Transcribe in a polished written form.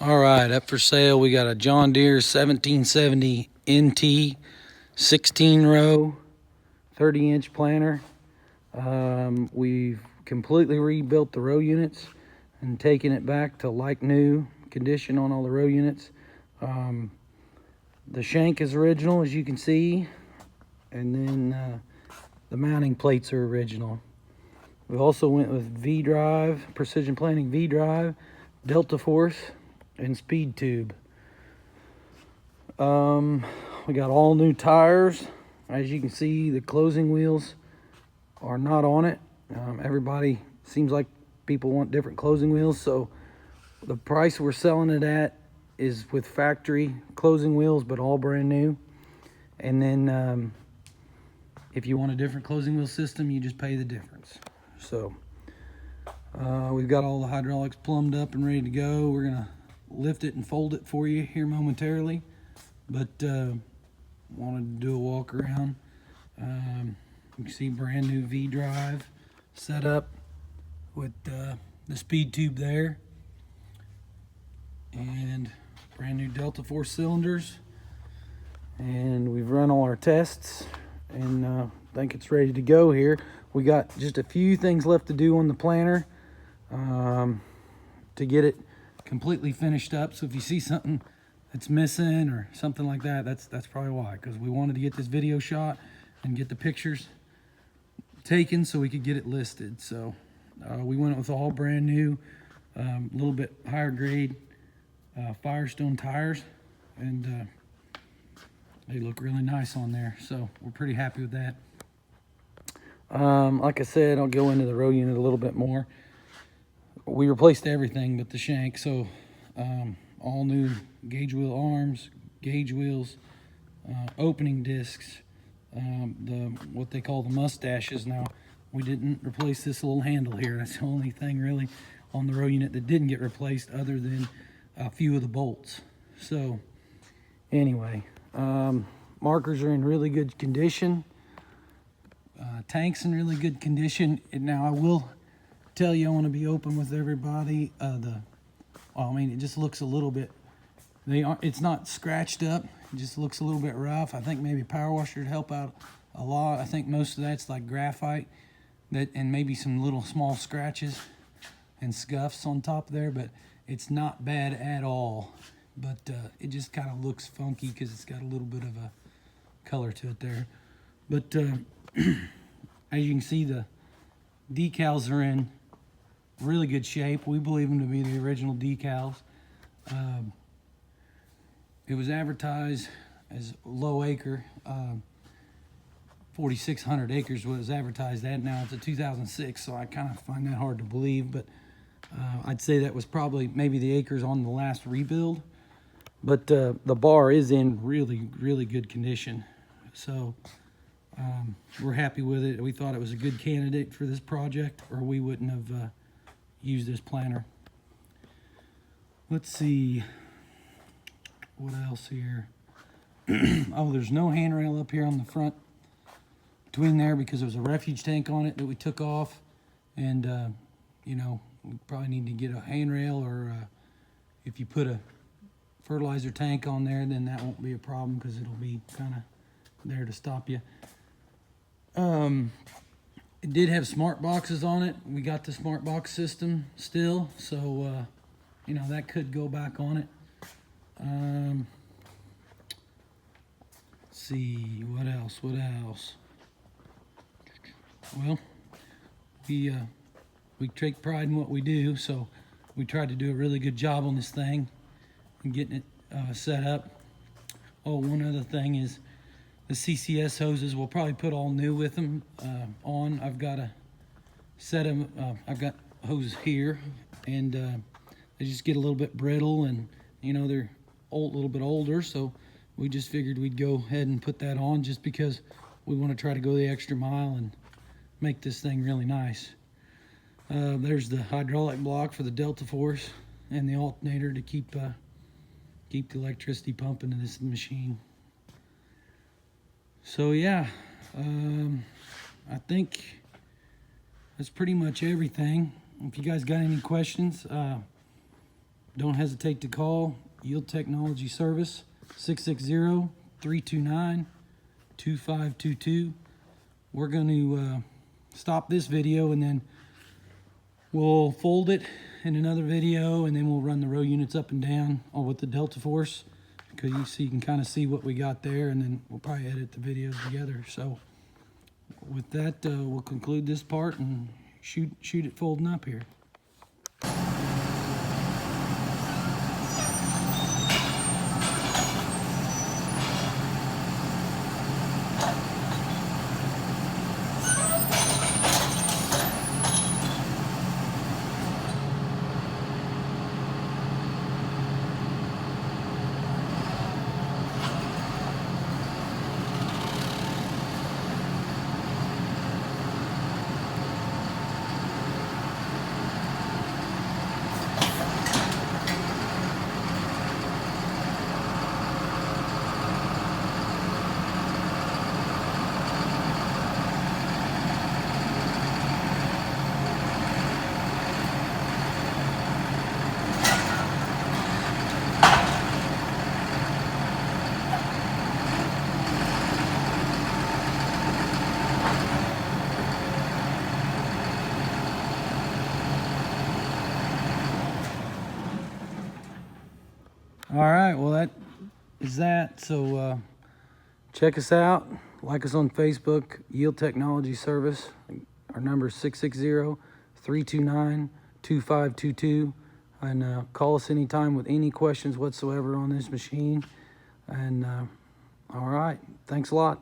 All right, up for sale, we got a John Deere 1770 NT 16 row 30-inch planter. We've completely rebuilt the row units and taken it back to like new condition on all the row units. The shank is original, as you can see, and then the mounting plates are original. We also went with vdrive, precision planting vdrive, Delta Force, and speed tube. We got all new tires. As you can see, the closing wheels are not on it. Everybody seems like people want different closing wheels, so the price we're selling it at is with factory closing wheels, but all brand new. And then if you want a different closing wheel system, you just pay the difference. So we've got all the hydraulics plumbed up and ready to go. We're gonna lift it and fold it for you here momentarily, but wanted to do a walk around. You can see brand new vdrive set up with the speed tube there, and brand new Delta Force cylinders. And we've run all our tests and think it's ready to go here. We got just a few things left to do on the planter to get it completely finished up. So if you see something that's missing or something like that, that's probably why, because we wanted to get this video shot and get the pictures taken so we could get it listed. So we went with all brand new, a little bit higher grade Firestone tires, and they look really nice on there, so we're pretty happy with that. Like I said, I'll go into the row unit a little bit more. We replaced everything but the shank, so all new gauge wheel arms, gauge wheels, opening discs, what they call the mustaches. Now, we didn't replace this little handle here. That's the only thing really on the row unit that didn't get replaced, other than a few of the bolts. So anyway, markers are in really good condition. Tank's in really good condition. And now I will tell you, I want to be open with everybody. It just looks a little bit, it's not scratched up. It just looks a little bit rough. I think maybe power washer would help out a lot. I think most of that's like graphite, and maybe some little small scratches and scuffs on top there, but it's not bad at all. But it just kind of looks funky because it's got a little bit of a color to it there. But as you can see, the decals are in really good shape. We believe them to be the original decals. It was advertised as low acre. 4,600 acres was advertised at. Now it's a 2006, so I kind of find that hard to believe, but I'd say that was probably maybe the acres on the last rebuild. But the bar is in really, really good condition. So we're happy with it. We thought it was a good candidate for this project, or we wouldn't have used this planter. Let's see, what else here? Oh, there's no handrail up here on the front between there because there was a refuge tank on it that we took off. And, you know, we probably need to get a handrail, or if you put a fertilizer tank on there, then that won't be a problem because it'll be kind of there to stop you. It did have smart boxes on it. We got the smart box system still, so you know, that could go back on it. Let's see, what else? Well, we take pride in what we do, so we tried to do a really good job on this thing and getting it set up. Oh, one other thing is the CCS hoses. We'll probably put all new with them on. I've got a set of I've got hoses here, and they just get a little bit brittle, and you know, they're a little bit older, so we just figured we'd go ahead and put that on just because we want to try to go the extra mile and make this thing really nice. There's the hydraulic block for the Delta Force and the alternator to keep the electricity pumping in this machine. So yeah, I think that's pretty much everything. If you guys got any questions, don't hesitate to call Yield Technology Service, 660-329-2522. We're going to stop this video, and then we'll fold it in another video, and then we'll run the row units up and down with the Delta Force, because you can kind of see what we got there, and then we'll probably edit the videos together. So with that, we'll conclude this part and shoot it folding up here. All right, well, that is that. So check us out. Like us on Facebook, Yield Technology Service. Our number is 660-329-2522. And call us anytime with any questions whatsoever on this machine. And all right, thanks a lot.